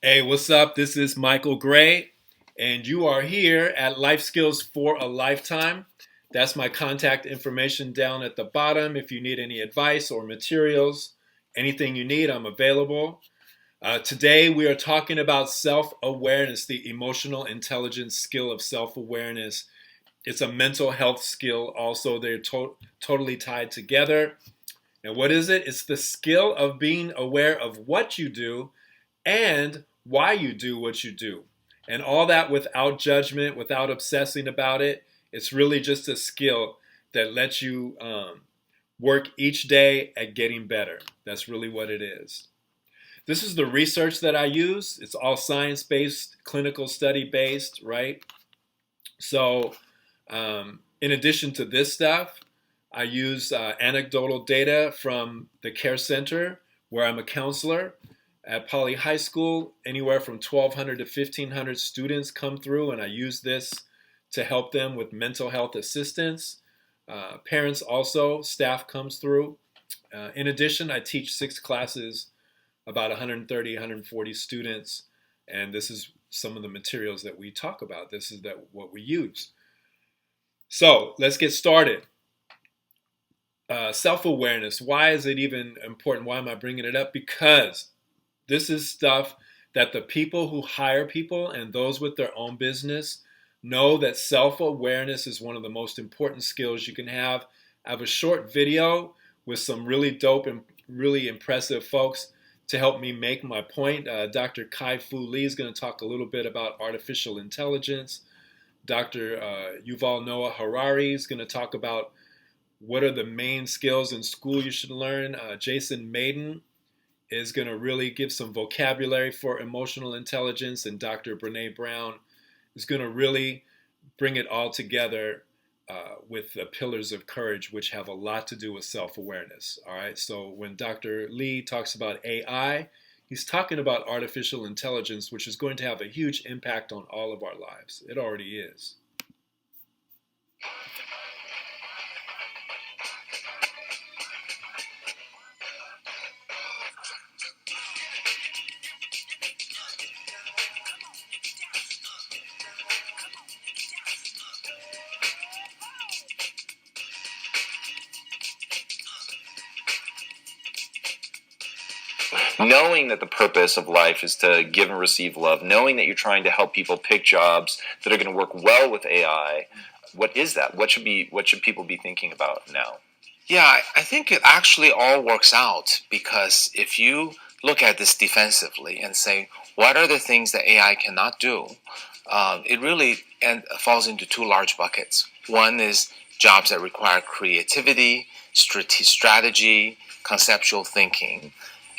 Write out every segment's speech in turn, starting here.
Hey, what's up? This is Michael Gray, and you are here at Life Skills for a Lifetime. That's my contact information down at the bottom. If you need any advice or materials, anything you need, I'm available. Today, we are talking about self awareness, the emotional intelligence skill of self awareness. It's a mental health skill, also, they're totally tied together. And what is it? It's the skill of being aware of what you do and why you do what you do. And all that without judgment, without obsessing about it. It's really just a skill that lets you work each day at getting better. That's really what it is. This is the research that I use. It's all science based, clinical study based, right? So, in addition to this stuff, I use anecdotal data from the care center where I'm a counselor at Poly High School. Anywhere from 1,200 to 1,500 students come through, and I use this to help them with mental health assistance. Parents also, staff comes through. In addition, I teach 6 classes, about 130, 140 students, and this is some of the materials that we talk about. This is what we use. So let's get started. Self-awareness. Why is it even important? Why am I bringing it up? Because this is stuff that the people who hire people and those with their own business know that self-awareness is one of the most important skills you can have. I have a short video with some really dope and really impressive folks to help me make my point. Dr. Kai-Fu Lee is going to talk a little bit about artificial intelligence. Dr. Yuval Noah Harari is going to talk about what are the main skills in school you should learn. Jason Maiden is going to really give some vocabulary for emotional intelligence, and Dr. Brene Brown is going to really bring it all together with the pillars of courage, which have a lot to do with self-awareness. All right, so when Dr. Lee talks about AI, he's talking about artificial intelligence, which is going to have a huge impact on all of our lives. It already is. Knowing that the purpose of life is to give and receive love, knowing that you're trying to help people pick jobs that are going to work well with AI, what is that? What should people be thinking about now? Yeah, I think it actually all works out because if you look at this defensively and say, what are the things that AI cannot do? It really falls into two large buckets. One is jobs that require creativity, strategy, conceptual thinking.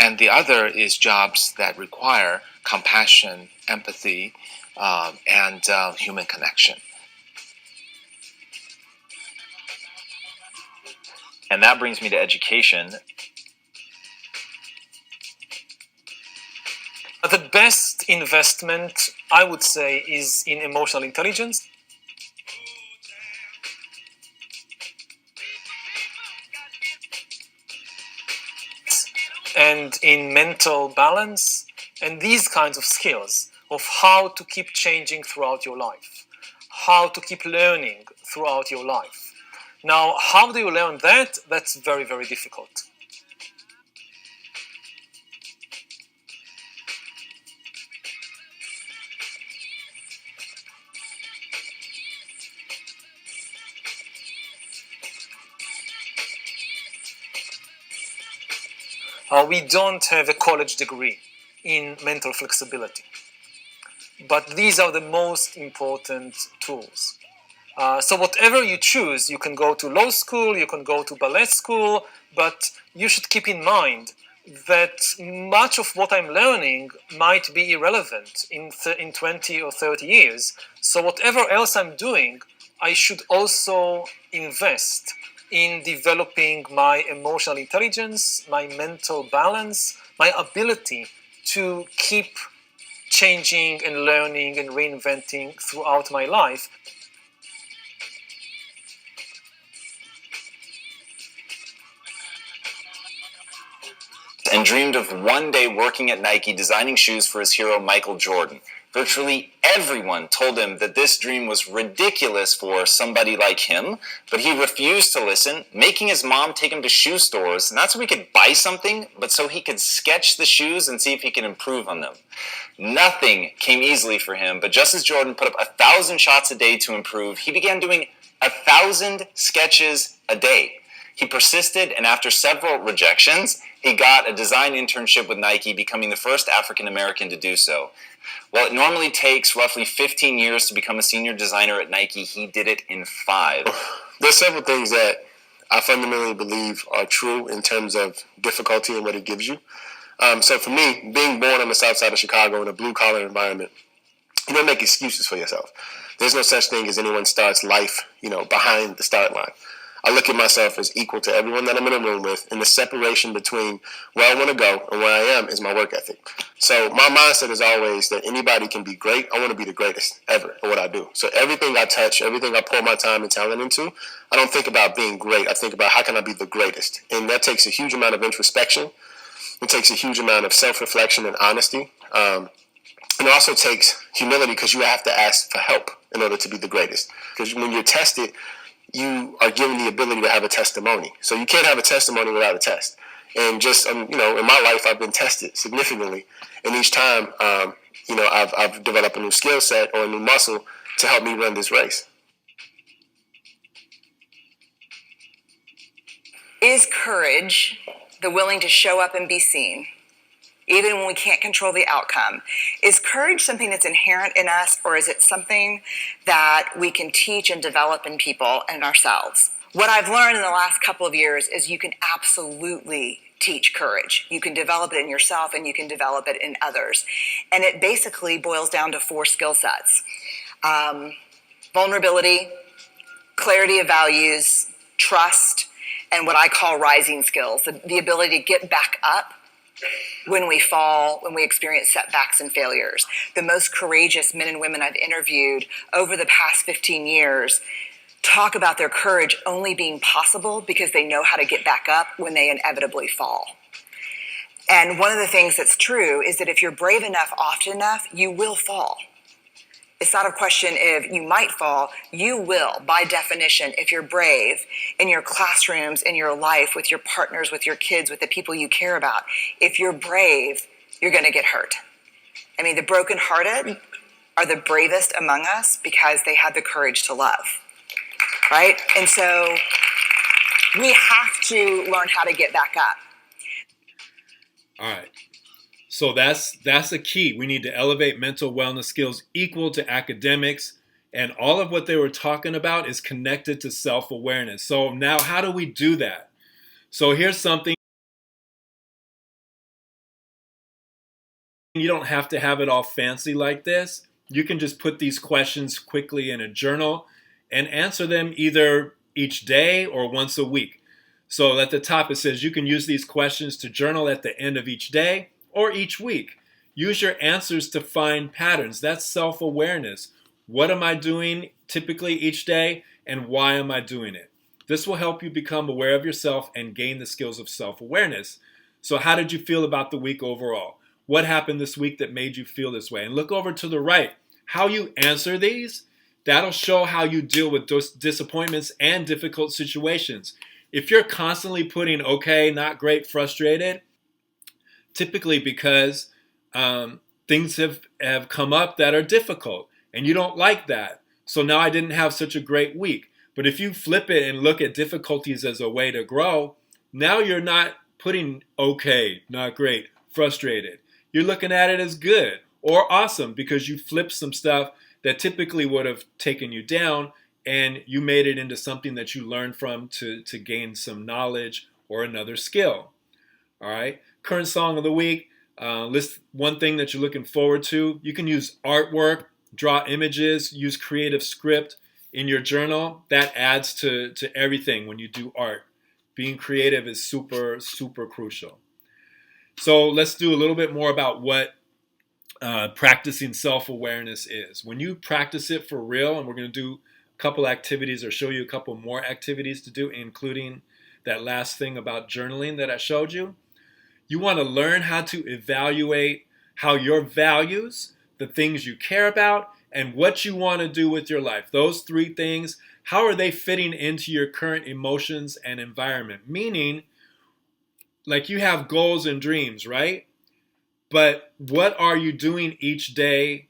And the other is jobs that require compassion, empathy, and human connection. And that brings me to education. The best investment, I would say, is in emotional intelligence. And in mental balance, and these kinds of skills of how to keep changing throughout your life, how to keep learning throughout your life. Now, how do you learn that? That's very, very difficult. We don't have a college degree in mental flexibility, but these are the most important tools. So whatever you choose, you can go to law school, you can go to ballet school, but you should keep in mind that much of what I'm learning might be irrelevant in 20 or 30 years. So whatever else I'm doing, I should also invest in developing my emotional intelligence, my mental balance, my ability to keep changing and learning and reinventing throughout my life. and dreamed of one day working at Nike designing shoes for his hero Michael Jordan. Virtually everyone told him that this dream was ridiculous for somebody like him, but he refused to listen, making his mom take him to shoe stores, not so he could buy something, but so he could sketch the shoes and see if he could improve on them. Nothing came easily for him, but just as Jordan put up 1,000 shots a day to improve, he began doing 1,000 sketches a day. He persisted, and after several rejections, he got a design internship with Nike, becoming the first African American to do so. While it normally takes roughly 15 years to become a senior designer at Nike, he did it in 5. There's several things that I fundamentally believe are true in terms of difficulty and what it gives you. So for me, being born on the south side of Chicago in a blue-collar environment, you don't make excuses for yourself. There's no such thing as anyone starts life, behind the start line. I look at myself as equal to everyone that I'm in a room with, and the separation between where I want to go and where I am is my work ethic. So my mindset is always that anybody can be great. I want to be the greatest ever at what I do. So everything I touch, everything I pour my time and talent into, I don't think about being great. I think about how can I be the greatest? And that takes a huge amount of introspection. It takes a huge amount of self-reflection and honesty. And it also takes humility, because you have to ask for help in order to be the greatest. Because when you're tested, you are given the ability to have a testimony. So you can't have a testimony without a test. And just, in my life, I've been tested significantly. And each time, I've developed a new skill set or a new muscle to help me run this race. Is courage the willing to show up and be seen, even when we can't control the outcome? Is courage something that's inherent in us, or is it something that we can teach and develop in people and ourselves? What I've learned in the last couple of years is you can absolutely teach courage. You can develop it in yourself and you can develop it in others. And it basically boils down to 4 skill sets. Vulnerability, clarity of values, trust, and what I call rising skills, the ability to get back up when we fall, when we experience setbacks and failures. The most courageous men and women I've interviewed over the past 15 years talk about their courage only being possible because they know how to get back up when they inevitably fall. And one of the things that's true is that if you're brave enough often enough, you will fall. It's not a question if you might fall, you will, by definition, if you're brave in your classrooms, in your life, with your partners, with your kids, with the people you care about. If you're brave, you're going to get hurt. I mean, the brokenhearted are the bravest among us because they had the courage to love, right? And so we have to learn how to get back up. All right. So that's a key. We need to elevate mental wellness skills equal to academics. And all of what they were talking about is connected to self-awareness. So now how do we do that? So here's something. You don't have to have it all fancy like this. You can just put these questions quickly in a journal and answer them either each day or once a week. So at the top it says you can use these questions to journal at the end of each day or each week. Use your answers to find patterns. That's self-awareness. What am I doing typically each day, and why am I doing it? This will help you become aware of yourself and gain the skills of self-awareness. So how did you feel about the week overall? What happened this week that made you feel this way? And look over to the right. How you answer these, that'll show how you deal with those disappointments and difficult situations. If you're constantly putting okay, not great, frustrated, typically because things have come up that are difficult and you don't like that. So now I didn't have such a great week. But if you flip it and look at difficulties as a way to grow, now you're not putting okay, not great, frustrated. You're looking at it as good or awesome because you flipped some stuff that typically would have taken you down and you made it into something that you learned from to gain some knowledge or another skill. All right. Current song of the week. List one thing that you're looking forward to. You can use artwork, draw images, use creative script in your journal. That adds to everything when you do art. Being creative is super, super crucial. So let's do a little bit more about what practicing self-awareness is. When you practice it for real, and we're going to do a couple activities or show you a couple more activities to do, including that last thing about journaling that I showed you, You want to learn how to evaluate how your values, the things you care about, and what you want to do with your life. Those three things, how are they fitting into your current emotions and environment? Meaning, like you have goals and dreams, right? But what are you doing each day?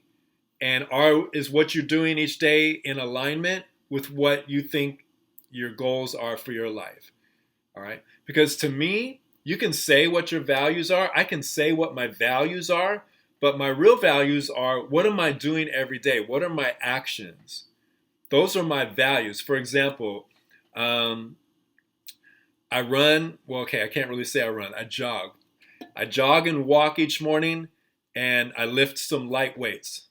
And is what you're doing each day in alignment with what you think your goals are for your life? All right. Because to me, you can say what your values are. I can say what my values are, but my real values are, what am I doing every day? What are my actions? Those are my values. For example, I run. Well, okay, I can't really say I run. I jog. I jog and walk each morning, and I lift some light weights.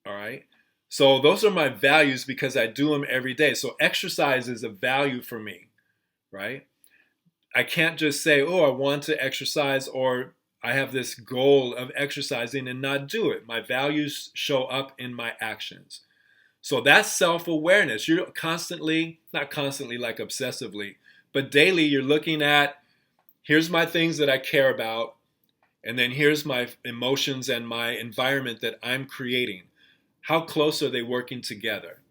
All right. So those are my values because I do them every day. So exercise is a value for me, right? I can't just say, oh, I want to exercise, or I have this goal of exercising and not do it. My values show up in my actions. So that's self-awareness. You're constantly, not constantly like obsessively, but daily you're looking at, here's my things that I care about, and then here's my emotions and my environment that I'm creating. How close are they working together?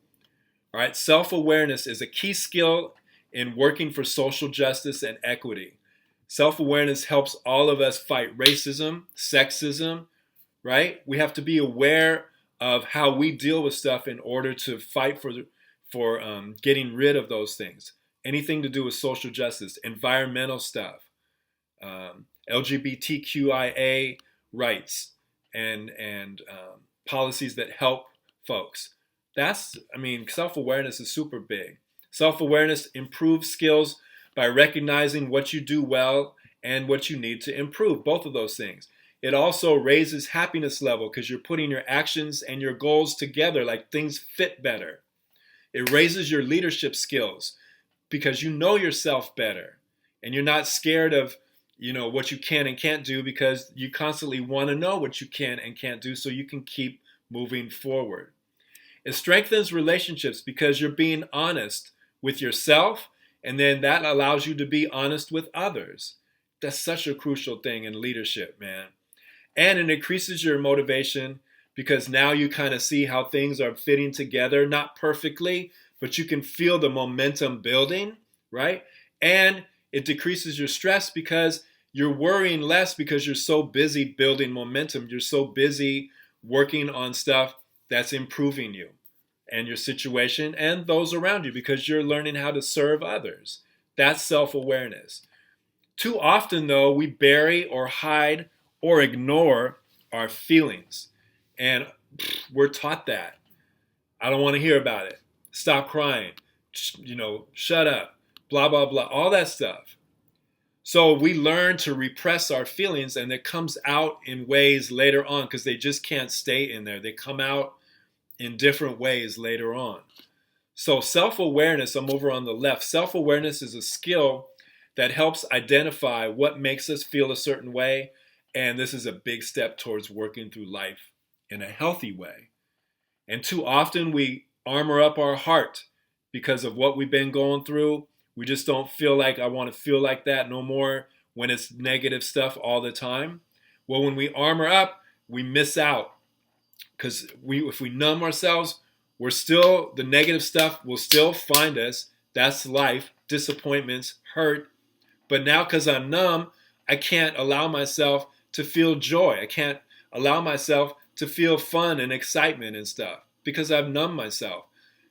All right, self-awareness is a key skill in working for social justice and equity. Self-awareness helps all of us fight racism, sexism, right? We have to be aware of how we deal with stuff in order to fight for getting rid of those things. Anything to do with social justice, environmental stuff, LGBTQIA rights, and policies that help folks. Self-awareness is super big. Self-awareness improves skills by recognizing what you do well and what you need to improve, both of those things. It also raises happiness level because you're putting your actions and your goals together, like things fit better. It raises your leadership skills because you know yourself better and you're not scared of what you can and can't do, because you constantly want to know what you can and can't do so you can keep moving forward. It strengthens relationships because you're being honest with yourself, and then that allows you to be honest with others. That's such a crucial thing in leadership, man. And it increases your motivation because now you kind of see how things are fitting together, not perfectly, but you can feel the momentum building, right? And it decreases your stress because you're worrying less because you're so busy building momentum. You're so busy working on stuff that's improving you and your situation and those around you because you're learning how to serve others. That's self-awareness. Too often, though, we bury or hide or ignore our feelings. And we're taught that. I don't want to hear about it. Stop crying. Shut up. Blah, blah, blah. All that stuff. So we learn to repress our feelings, and it comes out in ways later on because they just can't stay in there. They come out in different ways later on. So self-awareness, I'm over on the left. Self-awareness is a skill that helps identify what makes us feel a certain way. And this is a big step towards working through life in a healthy way. And too often we armor up our heart because of what we've been going through. We just don't feel like I want to feel like that no more when it's negative stuff all the time. Well, when we armor up, we miss out because if we numb ourselves, the negative stuff will still find us. That's life, disappointments, hurt. But now because I'm numb, I can't allow myself to feel joy. I can't allow myself to feel fun and excitement and stuff because I've numbed myself.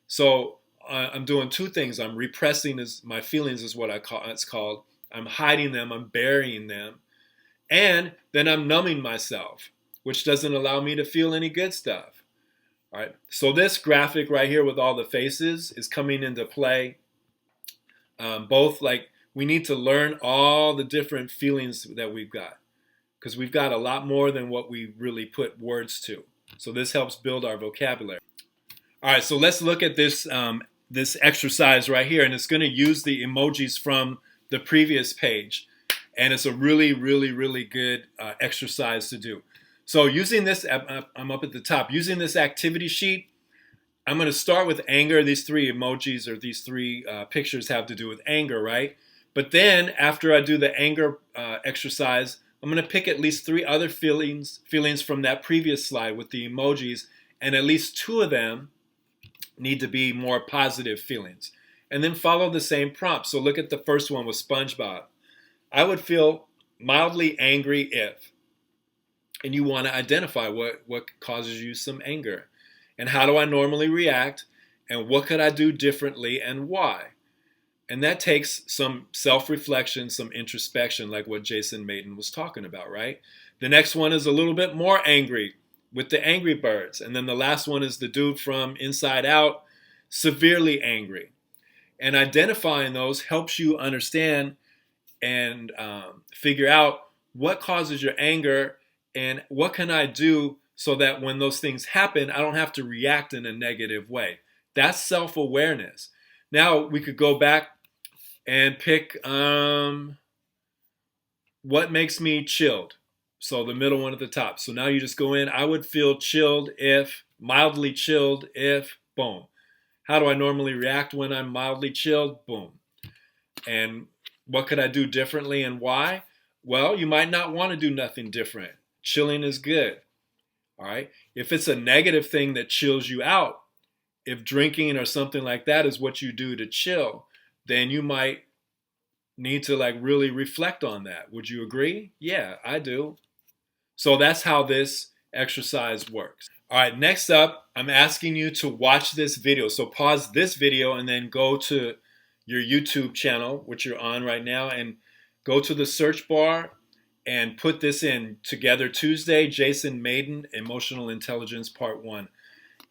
So I'm doing two things. I'm repressing my feelings is what it's called. I'm hiding them. I'm burying them. And then I'm numbing myself, which doesn't allow me to feel any good stuff. All right. So this graphic right here with all the faces is coming into play. Both like we need to learn all the different feelings that we've got because we've got a lot more than what we really put words to. So this helps build our vocabulary. All right. So let's look at this exercise right here, and it's going to use the emojis from the previous page. And it's a really, really, really good exercise to do. So using this, I'm up at the top. Using this activity sheet, I'm going to start with anger. These three emojis or these three pictures have to do with anger, right? But then after I do the anger exercise, I'm going to pick at least 3 other feelings from that previous slide with the emojis, and at least 2 of them need to be more positive feelings. And then follow the same prompt. So look at the first one with SpongeBob. I would feel mildly angry if, and you want to identify what causes you some anger. And how do I normally react? And what could I do differently and why? And that takes some self-reflection, some introspection, like what Jason Maiden was talking about, right? The next one is a little bit more angry with the Angry Birds. And then the last one is the dude from Inside Out, severely angry. And identifying those helps you understand and figure out what causes your anger and what can I do so that when those things happen, I don't have to react in a negative way. That's self-awareness. Now we could go back and pick what makes me chilled. So the middle one at the top. So now you just go in. I would feel chilled if, mildly chilled if, boom. How do I normally react when I'm mildly chilled? Boom. And what could I do differently and why? Well, you might not want to do nothing different. Chilling is good. All right. If it's a negative thing that chills you out, if drinking or something like that is what you do to chill, then you might need to like really reflect on that. Would you agree? Yeah, I do. So that's how this exercise works. All right, next up, I'm asking you to watch this video. So pause this video and then go to your YouTube channel, which you're on right now, and go to the search bar and put this in, Together Tuesday, Jason Maiden, Emotional Intelligence Part 1.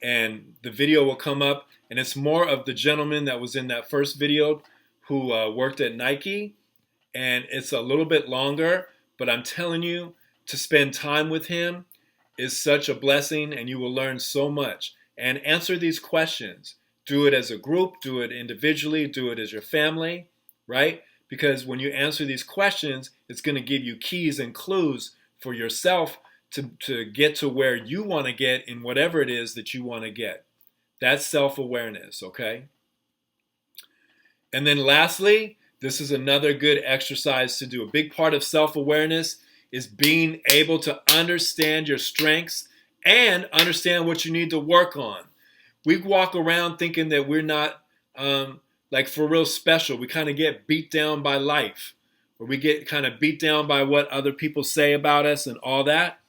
And the video will come up, and it's more of the gentleman that was in that first video who worked at Nike, and it's a little bit longer, but I'm telling you, to spend time with him is such a blessing, and you will learn so much. And answer these questions. Do it as a group, do it individually, do it as your family, right? Because when you answer these questions, it's going to give you keys and clues for yourself to get to where you want to get in whatever it is that you want to get. That's self-awareness, okay? And then lastly, this is another good exercise to do. A big part of self-awareness is being able to understand your strengths and understand what you need to work on. We walk around thinking that we're not like for real special. We kind of get beat down by life, or we get kind of beat down by what other people say about us and all that.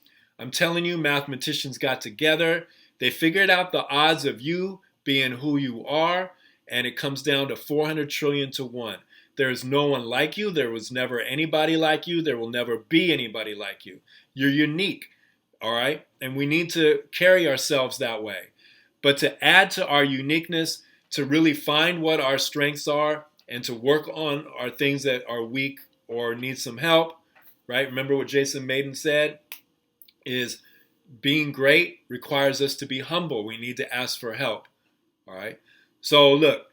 I'm telling you, mathematicians got together. They figured out the odds of you being who you are, and it comes down to 400 trillion to 1. There is no one like you. There was never anybody like you. There will never be anybody like you. You're unique, all right? And we need to carry ourselves that way. But to add to our uniqueness, to really find what our strengths are and to work on our things that are weak or need some help, right? Remember what Jason Maiden said? Is being great requires us to be humble. We need to ask for help, all right? So look,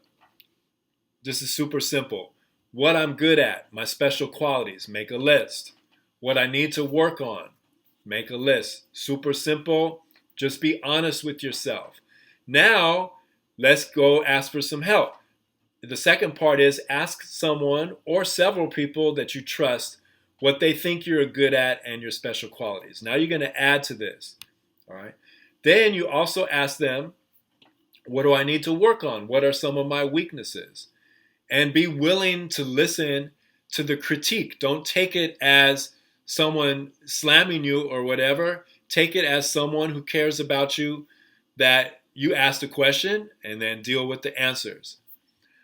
this is super simple. What I'm good at, my special qualities, make a list. What I need to work on, make a list. Super simple. Just be honest with yourself. Now, let's go ask for some help. The second part is ask someone or several people that you trust what they think you're good at and your special qualities. Now you're going to add to this, all right? Then you also ask them, what do I need to work on? What are some of my weaknesses? And be willing to listen to the critique. Don't take it as someone slamming you or whatever. Take it as someone who cares about you, that you ask the question and then deal with the answers.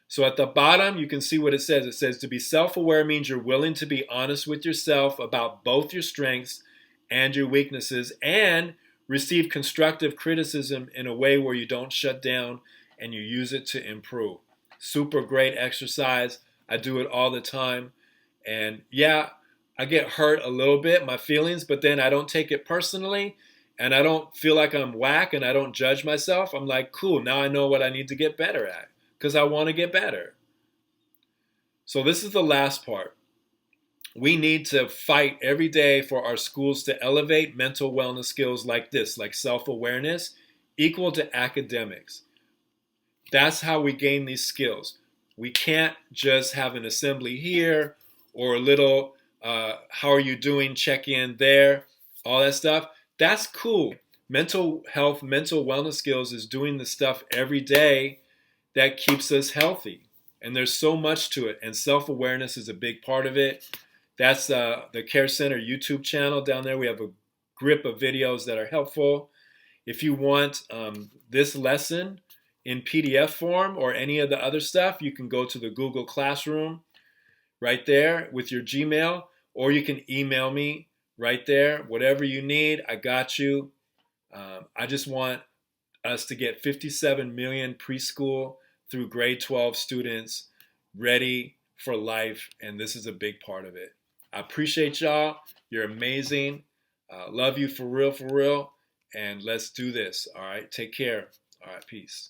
So at the bottom, you can see what it says. It says to be self-aware means you're willing to be honest with yourself about both your strengths and your weaknesses, and receive constructive criticism in a way where you don't shut down and you use it to improve. Super great exercise. I do it all the time. And yeah, I get hurt a little bit, my feelings, but then I don't take it personally and I don't feel like I'm whack and I don't judge myself. I'm like, cool, now I know what I need to get better at because I want to get better. So this is the last part. We need to fight every day for our schools to elevate mental wellness skills like this, like self-awareness, equal to academics. That's how we gain these skills. We can't just have an assembly here or a little how are you doing, check in there, all that stuff. That's cool. Mental health, mental wellness skills is doing the stuff every day that keeps us healthy. And there's so much to it. And self-awareness is a big part of it. That's the Care Center YouTube channel down there. We have a grip of videos that are helpful. If you want this lesson in PDF form or any of the other stuff, you can go to the Google Classroom right there with your Gmail, or you can email me right there. Whatever you need, I got you. I just want us to get 57 million preschool through grade 12 students ready for life, and this is a big part of it. I appreciate y'all. You're amazing. Love you for real, and let's do this. All right, take care. All right, peace.